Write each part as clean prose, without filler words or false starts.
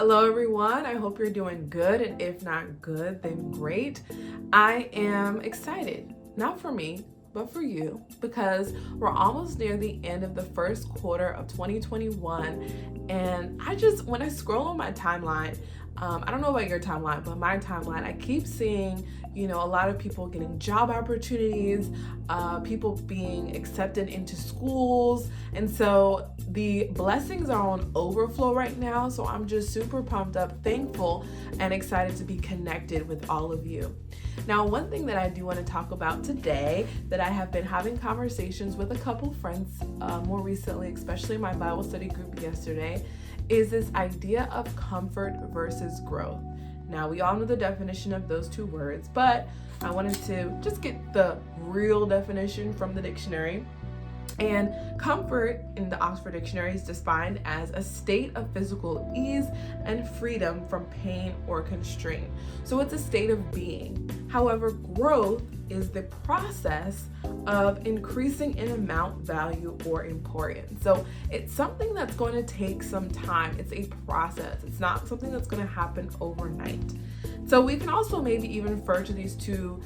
Hello everyone, I hope you're doing good, and if not good, then great. I am excited, not for me, but for you, because we're almost near the end of the first quarter of 2021, and when I scroll on my timeline, I don't know about your timeline, but my timeline, I keep seeing, a lot of people getting job opportunities, people being accepted into schools. And so the blessings are on overflow right now. So I'm just super pumped up, thankful, and excited to be connected with all of you. Now, one thing that I do want to talk about today that I have been having conversations with a couple friends more recently, especially my Bible study group yesterday, is this idea of comfort versus growth. Now, we all know the definition of those two words, but I wanted to just get the real definition from the dictionary. And comfort in the Oxford Dictionary is defined as a state of physical ease and freedom from pain or constraint. So it's a state of being. However, growth is the process of increasing in amount, value, or importance. So it's something that's going to take some time. It's a process. It's not something that's going to happen overnight. So we can also maybe even refer to these two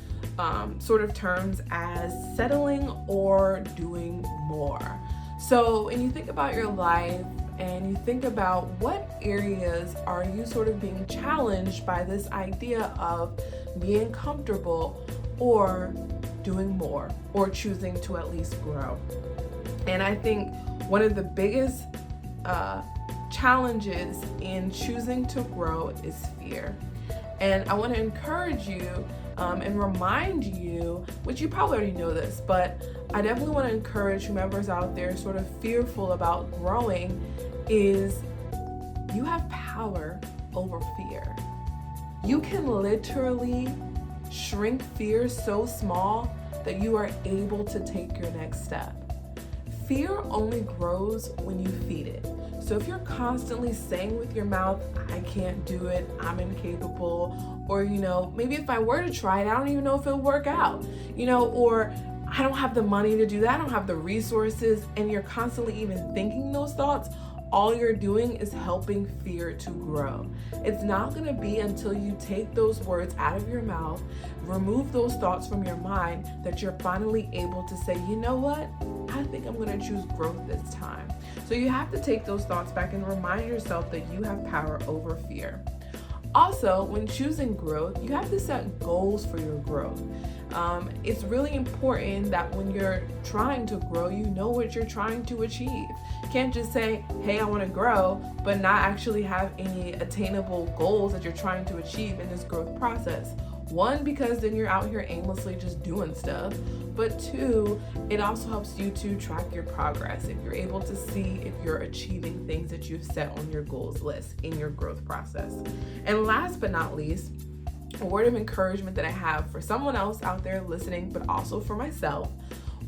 sort of terms as settling or doing more. So when you think about your life and you think about what areas are you sort of being challenged by this idea of being comfortable or doing more or choosing to at least grow. And I think one of the biggest challenges in choosing to grow is fear. And I want to encourage you and remind you, which you probably already know this, but I definitely want to encourage whomever's out there sort of fearful about growing is you have power over fear. You can literally shrink fear so small that you are able to take your next step. Fear only grows when you feed it. So if you're constantly saying with your mouth, I can't do it, I'm incapable, or maybe if I were to try it, I don't even know if it'll work out, or I don't have the money to do that, I don't have the resources, and you're constantly even thinking those thoughts, all you're doing is helping fear to grow. It's not going to be until you take those words out of your mouth, remove those thoughts from your mind, that you're finally able to say, you know what? I think I'm going to choose growth this time. So you have to take those thoughts back and remind yourself that you have power over fear. Also, when choosing growth, you have to set goals for your growth. It's really important that when you're trying to grow, you know what you're trying to achieve. You can't just say, hey, I want to grow, but not actually have any attainable goals that you're trying to achieve in this growth process. One, because then you're out here aimlessly just doing stuff. But two, it also helps you to track your progress if you're able to see if you're achieving things that you've set on your goals list in your growth process. And last but not least, a word of encouragement that I have for someone else out there listening, but also for myself: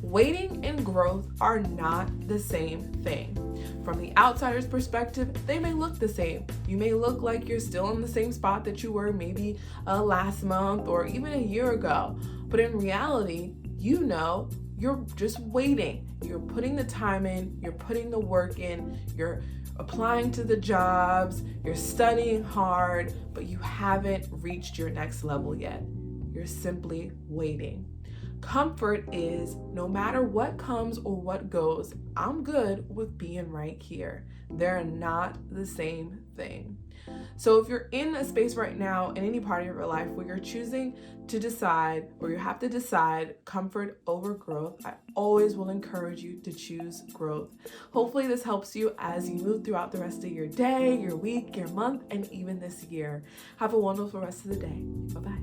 waiting and growth are not the same thing. From the outsider's perspective, they may look the same. You may look like you're still in the same spot that you were maybe last month or even a year ago. But in reality, you're just waiting. You're putting the time in, you're putting the work in, you're applying to the jobs, you're studying hard, but you haven't reached your next level yet. You're simply waiting. Comfort is no matter what comes or what goes, I'm good with being right here. They're not the same thing. So if you're in a space right now in any part of your life where you're choosing to decide, or you have to decide comfort over growth, I always will encourage you to choose growth. Hopefully this helps you as you move throughout the rest of your day, your week, your month, and even this year. Have a wonderful rest of the day. Bye-bye.